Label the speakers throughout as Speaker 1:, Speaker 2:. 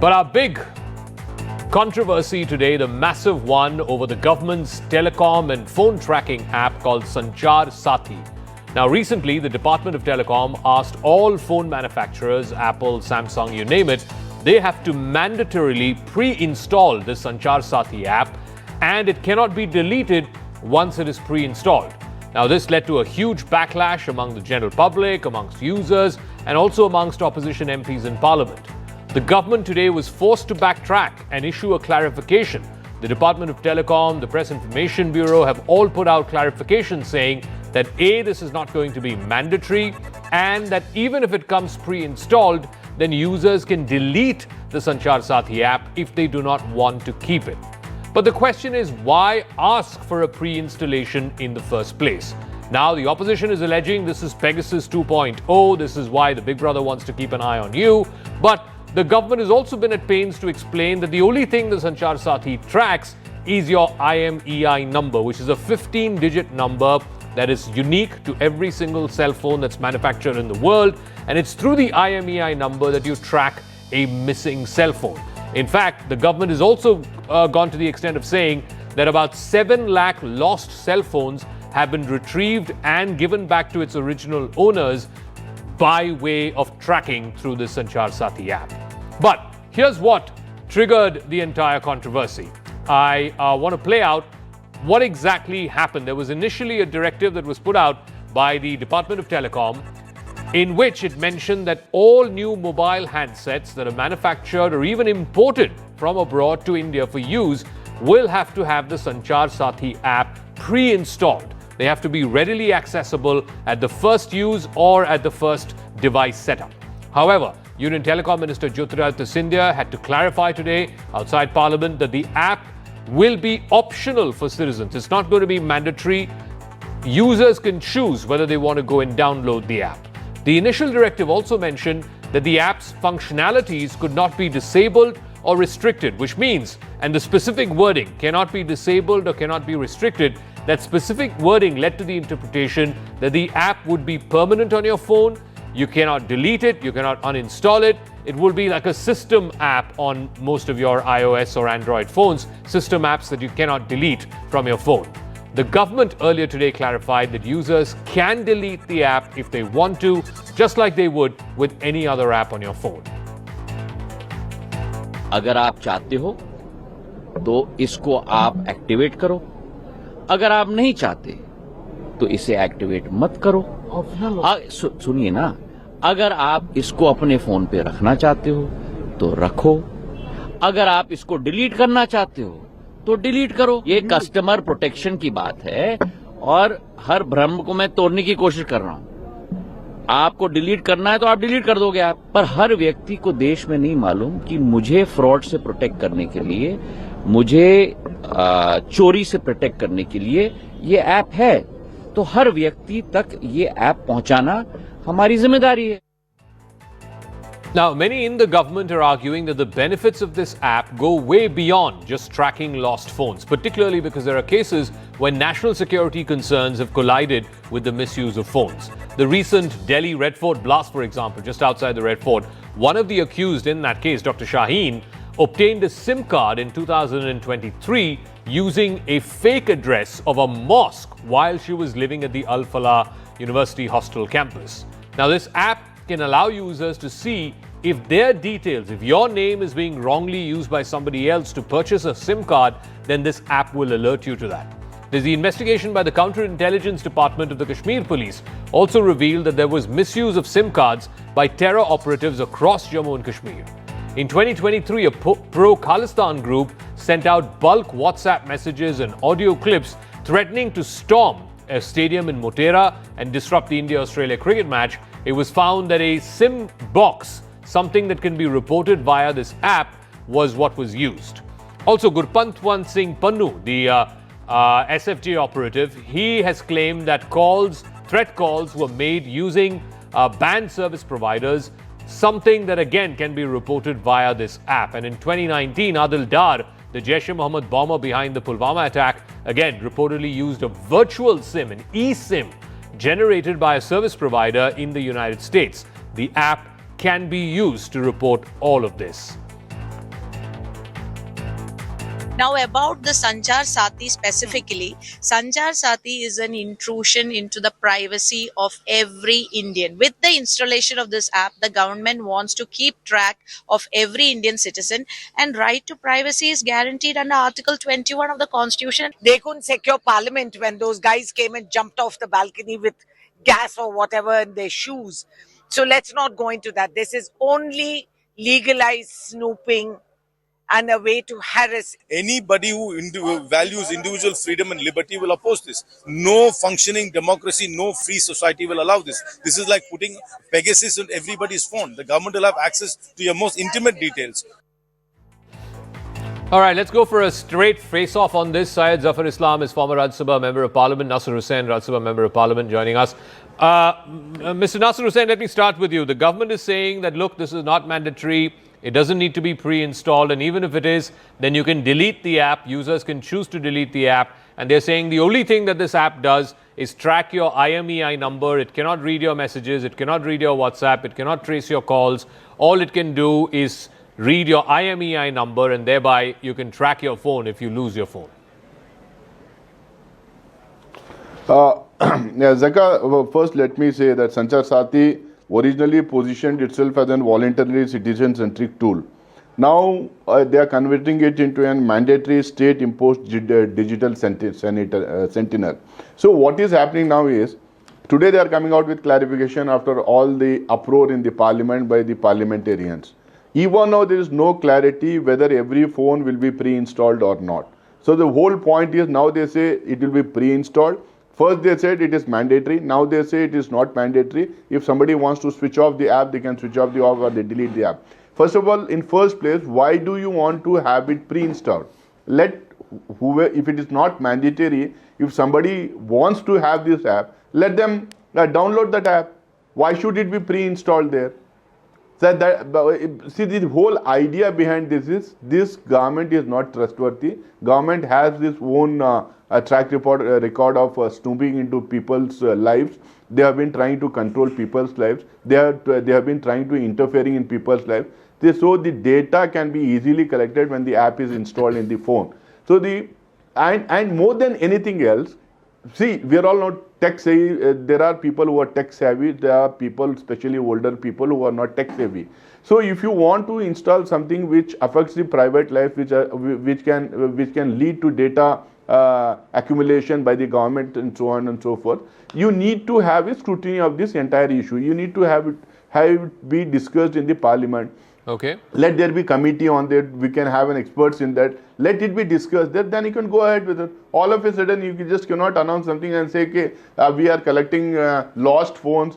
Speaker 1: But our big controversy today, the massive one over the government's telecom and phone tracking app called Sanchaar Sathi. Now, recently, the Department of Telecom asked all phone manufacturers, Apple, Samsung, you name it, they have to mandatorily pre-install this Sanchaar Sathi app, and it cannot be deleted once it is pre-installed. Now, this led to a huge backlash among the general public, amongst users, and also amongst opposition MPs in Parliament. The government today was forced to backtrack and issue a clarification. The Department of Telecom, the Press Information Bureau have all put out clarifications saying that A, this is not going to be mandatory, and that even if it comes pre-installed, then users can delete the Sanchaar Sathi app if they do not want to keep it. But the question is, why ask for a pre-installation in the first place? Now, the opposition is alleging this is Pegasus 2.0, this is why the Big Brother wants to keep an eye on you, but the government has also been at pains to explain that the only thing the Sanchaar Sathi tracks is your IMEI number, which is a 15-digit number that is unique to every single cell phone that's manufactured in the world. And it's through the IMEI number that you track a missing cell phone. In fact, the government has also gone to the extent of saying that about 7 lakh lost cell phones have been retrieved and given back to its original owners by way of tracking through the Sanchaar Sathi app. But here's what triggered the entire controversy. I want to play out what exactly happened. There was initially a directive that was put out by the Department of Telecom in which it mentioned that all new mobile handsets that are manufactured or even imported from abroad to India for use will have to have the Sanchaar Sathi app pre-installed. They have to be readily accessible at the first use or at the first device setup. However, Union Telecom Minister Jyotiraditya Scindia had to clarify today outside Parliament that the app will be optional for citizens. It's not going to be mandatory. Users can choose whether they want to go and download the app. The initial directive also mentioned that the app's functionalities could not be disabled or restricted, which means, and the specific wording cannot be disabled or cannot be restricted, that specific wording led to the interpretation that the app would be permanent on your phone. You cannot delete it, you cannot uninstall it. It will be like a system app on most of your iOS or Android phones, system apps that you cannot delete from your phone. The government earlier today clarified that users can delete the app if they want to, just like they would with any other app on your phone.
Speaker 2: अगर आप चाहते हो तो इसको आप activate करो, अगर आप नहीं चाहते तो इसे एक्टिवेट मत करो। सुनिए ना, अगर आप इसको अपने फोन पे रखना चाहते हो तो रखो, अगर आप इसको डिलीट करना चाहते हो तो डिलीट करो। ये कस्टमर प्रोटेक्शन की बात है और हर भ्रम को मैं तोड़ने की कोशिश कर रहा हूं। आपको डिलीट करना है तो आप डिलीट कर दोगे आप, पर हर व्यक्ति को देश में नहीं मालूम कि मुझे फ्रॉड से प्रोटेक्ट करने के लिए, मुझे चोरी से प्रोटेक्ट करने के लिए ये ऐप है, तो हर व्यक्ति तक ये ऐप पहुंचाना हमारी जिम्मेदारी है।
Speaker 1: Now, many in the government are arguing that the benefits of this app go way beyond just tracking lost phones, particularly because there are cases when national security concerns have collided with the misuse of phones. The recent Delhi Red Fort blast, for example, just outside the Red Fort, one of the accused in that case, Dr. Shaheen, obtained a SIM card in 2023 using a fake address of a mosque while she was living at the Al Falah University hostel campus. Now, this app can allow users to see if their details, if your name is being wrongly used by somebody else to purchase a SIM card, then this app will alert you to that. There's the investigation by the Counterintelligence Department of the Kashmir Police also revealed that there was misuse of SIM cards by terror operatives across Jammu and Kashmir. In 2023, a pro-Khalistan group sent out bulk WhatsApp messages and audio clips threatening to storm a stadium in Motera and disrupt the India-Australia cricket match. It was found that a SIM box, something that can be reported via this app, was what was used. Also, Gurpantwant Singh Pannu, the SFJ operative, he has claimed that threat calls were made using banned service providers, something that again can be reported via this app. And in 2019, Adil Dar, the Jaish-e-Mohammed bomber behind the Pulwama attack, again reportedly used a virtual SIM, an eSIM, generated by a service provider in the United States. The app can be used to report all of this.
Speaker 3: Now, about the Sanchaar Sathi specifically, Sanchaar Sathi is an intrusion into the privacy of every Indian. With the installation of this app, the government wants to keep track of every Indian citizen, and right to privacy is guaranteed under Article 21 of the Constitution.
Speaker 4: They couldn't secure parliament when those guys came and jumped off the balcony with gas or whatever in their shoes. So let's not go into that. This is only legalized snooping and a way to harass.
Speaker 5: Anybody who values individual freedom and liberty will oppose this. No functioning democracy, no free society will allow this. This is like putting Pegasus on everybody's phone. The government will have access to your most intimate details.
Speaker 1: All right, let's go for a straight face-off on this. Syed Zafar Islam is former Rajya Sabha Member of Parliament. Nasir Hussain, Rajya Sabha Member of Parliament, joining us. Mr. Nasir Hussain, let me start with you. The government is saying that, look, this is not mandatory. It doesn't need to be pre-installed. And even if it is, then you can delete the app. Users can choose to delete the app. And they're saying the only thing that this app does is track your IMEI number. It cannot read your messages. It cannot read your WhatsApp. It cannot trace your calls. All it can do is read your IMEI number, and thereby you can track your phone if you lose your phone.
Speaker 6: Yeah, Zakka, first let me say that Sanchaar Sathi originally positioned itself as a voluntary citizen-centric tool. Now they are converting it into a mandatory state-imposed digital sentinel. So what is happening now is, today they are coming out with clarification after all the uproar in the parliament by the parliamentarians. Even now there is no clarity whether every phone will be pre-installed or not. So the whole point is, now they say it will be pre-installed. First they said it is mandatory. Now they say it is not mandatory. If somebody wants to switch off the app, they can switch off the app or they delete the app. First of all, in first place, why do you want to have it pre-installed? Let whoever, if it is not mandatory, if somebody wants to have this app, let them download that app. Why should it be pre-installed there? So see, the whole idea behind this is, this government is not trustworthy. Government has this own track record of snooping into people's lives. They have been trying to control people's lives. They have been trying to interfering in people's lives. So the data can be easily collected when the app is installed in the phone. So and more than anything else, see, we are all not tech savvy. There are people who are tech savvy. There are people, especially older people, who are not tech savvy. So if you want to install something which affects the private life, which can lead to data accumulation by the government and so on and so forth, you need to have a scrutiny of this entire issue. You need to have it be discussed in the parliament.
Speaker 1: Okay.
Speaker 6: Let there be committee on that. We can have an experts in that. Let it be discussed. Then you can go ahead with it. All of a sudden, you just cannot announce something and say, okay, we are collecting lost phones.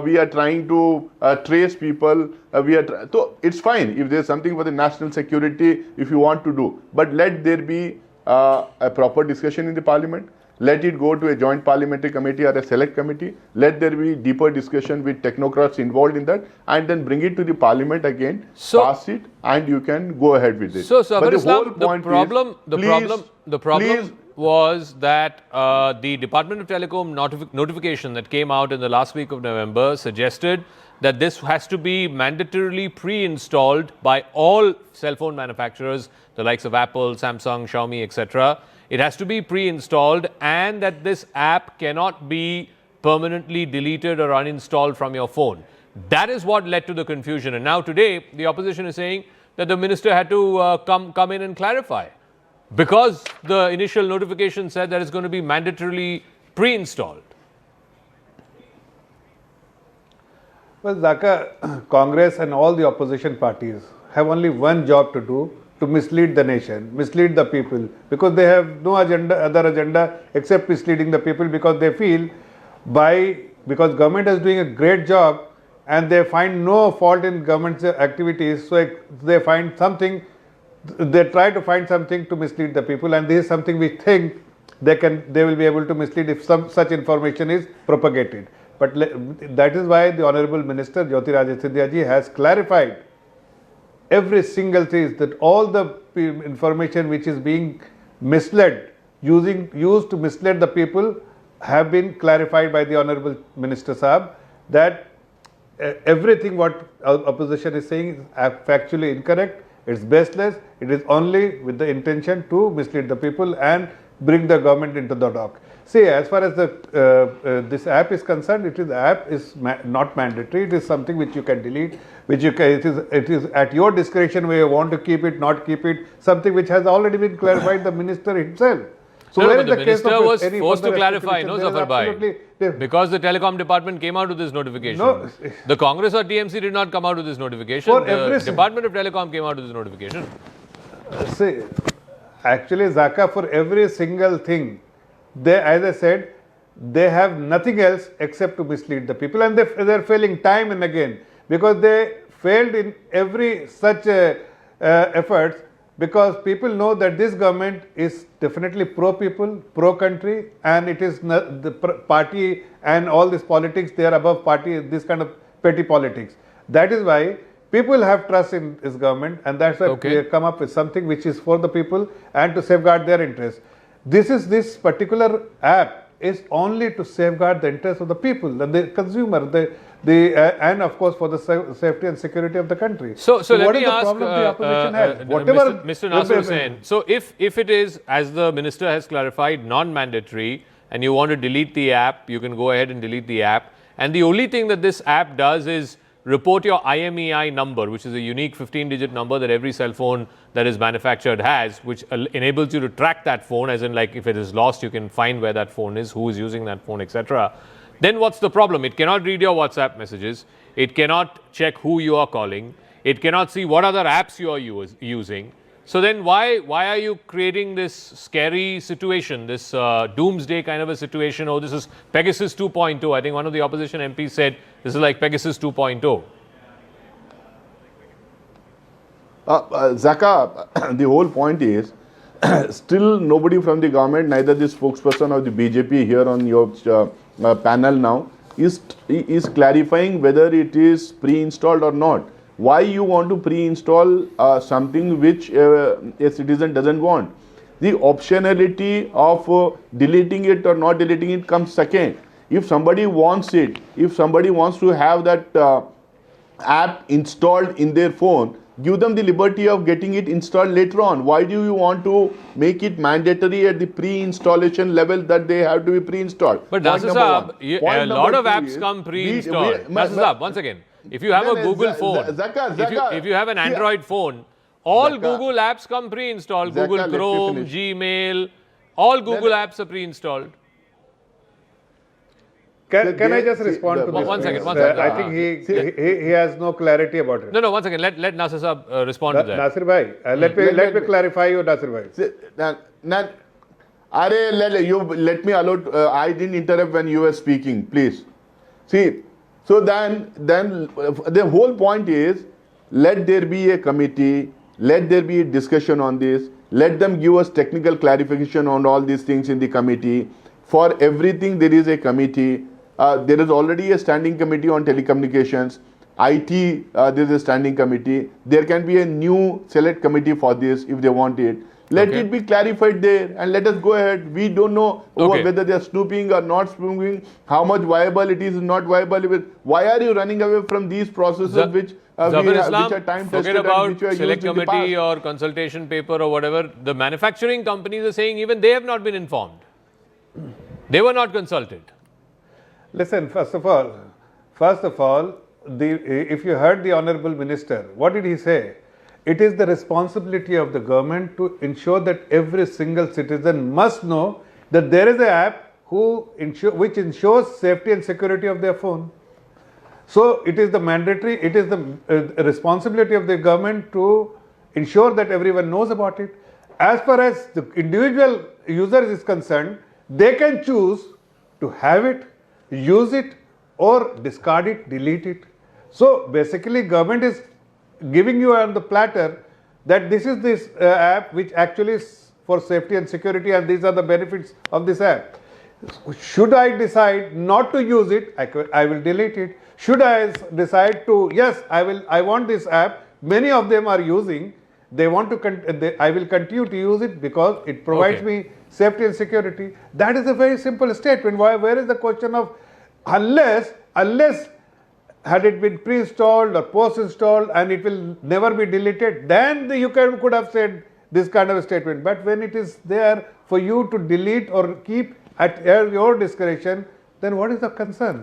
Speaker 6: We are trying to trace people. So it's fine if there's something for the national security, if you want to do. But let there be a proper discussion in the parliament. Let it go to a joint parliamentary committee or a select committee. Let there be deeper discussion with technocrats involved in that, and then bring it to the parliament again, pass it, and you can go ahead with it.
Speaker 1: So, the problem was that the Department of Telecom notification that came out in the last week of November suggested that this has to be mandatorily pre-installed by all cell phone manufacturers, the likes of Apple, Samsung, Xiaomi, etc. It has to be pre-installed, and that this app cannot be permanently deleted or uninstalled from your phone. That is what led to the confusion. And now today, the opposition is saying that the minister had to come in and clarify, because the initial notification said that it's going to be mandatorily pre-installed.
Speaker 7: Well, Zakka, Congress and all the opposition parties have only one job to do, to mislead the nation, mislead the people, because they have no other agenda except misleading the people, because they feel because government is doing a great job and they find no fault in government's activities, so they find something, they try to find something to mislead the people, and this is something we think they will be able to mislead if such information is propagated. But that is why the Honorable Minister Jyotiradittya Scindia ji has clarified every single thing, that all the information which is being misled, used to mislead the people, have been clarified by the Honorable Minister Saab, that everything what opposition is saying is factually incorrect, It's baseless. It is only with the intention to mislead the people and bring the government into the dock. See, as far as this app is concerned, app is not mandatory. It is something which you can delete, which you can. It is at your discretion where you want to keep it, not keep it. Something which has already been clarified the minister himself. So
Speaker 1: no,
Speaker 7: where
Speaker 1: but
Speaker 7: is
Speaker 1: the minister was forced to clarify,
Speaker 7: expectation?
Speaker 1: no, Zafar Bhai, because the telecom department came out with this notification.
Speaker 7: No.
Speaker 1: The Congress or TMC did not come out with this notification.
Speaker 7: For
Speaker 1: the
Speaker 7: everything.
Speaker 1: Department of Telecom came out with this notification.
Speaker 7: See, actually, Zakka, for every single thing, they, as I said, they have nothing else except to mislead the people, and they're failing time and again because they failed in every such efforts. Because people know that this government is definitely pro-people, pro-country, and it is not the party and all this politics, they are above party, this kind of petty politics. That is why people have trust in this government, and that's why they come up with something which is for the people and to safeguard their interests. This particular app is only to safeguard the interests of the people, the consumer, and of course for the safety and security of the country.
Speaker 1: So let
Speaker 7: what
Speaker 1: me
Speaker 7: is the
Speaker 1: ask
Speaker 7: problem the opposition has? Whatever
Speaker 1: Mr. Nasir Hussain, so if it is, as the minister has clarified, non-mandatory and you want to delete the app, you can go ahead and delete the app. And the only thing that this app does is report your IMEI number, which is a unique 15-digit number that every cell phone that is manufactured has, which enables you to track that phone, as in like if it is lost, you can find where that phone is, who is using that phone, etc. Then what's the problem? It cannot read your WhatsApp messages. It cannot check who you are calling. It cannot see what other apps you are using. So then why are you creating this scary situation, this doomsday kind of a situation? Oh, this is Pegasus 2.0. I think one of the opposition MPs said this is like Pegasus 2.0.
Speaker 6: Zakka, the whole point is, still nobody from the government, neither the spokesperson of the BJP here on your panel now, is clarifying whether it is pre-installed or not. Why you want to pre-install something which a citizen doesn't want? The optionality of deleting it or not deleting it comes second. If somebody wants it, if somebody wants to have that app installed in their phone, give them the liberty of getting it installed later on. Why do you want to make it mandatory at the pre-installation level that they have to be pre-installed?
Speaker 1: But Nasir Saab, a lot of apps come pre-installed. Nasir Saab, once again, if you have a Google phone, if you have an Android phone, all Google apps come pre-installed. Google Chrome, Gmail, all Google apps are pre-installed.
Speaker 7: Can I just respond to this?
Speaker 1: One second.
Speaker 7: I think he has no clarity about it.
Speaker 1: No, 1 second. Let Nasir Saab respond to that.
Speaker 7: Nasir bhai, let me clarify you, Nasir bhai.
Speaker 6: Let me allow. I didn't interrupt when you were speaking. Please. See. So then the whole point is, let there be a committee. Let there be a discussion on this. Let them give us technical clarification on all these things in the committee. For everything, there is a committee. There is already a standing committee on telecommunications. IT, there is a standing committee. There can be a new select committee for this if they want it. Let it be clarified there and let us go ahead. We don't know whether they are snooping or not snooping, how much viable it is, not viable. Why are you running away from these processes which are time tested?
Speaker 1: Forget about select committee or consultation paper or whatever. The manufacturing companies are saying even they have not been informed. They were not consulted.
Speaker 7: Listen, first of all, if you heard the Honorable Minister, what did he say? It is the responsibility of the government to ensure that every single citizen must know that there is an app which ensures safety and security of their phone. So it is the responsibility of the government to ensure that everyone knows about it. As far as the individual user is concerned, they can choose to have it, use it, or discard it, delete it. So basically, government is giving you on the platter that this is this app which actually is for safety and security, and these are the benefits of this app. Should I decide not to use it, I will delete it. Should I decide to, yes, I want this app, many of them are using, I will continue to use it because it provides me safety and security. That is a very simple statement. Where is the question of unless had it been pre-installed or post-installed and it will never be deleted, then you could have said this kind of a statement. But when it is there for you to delete or keep at your discretion, then what is the concern?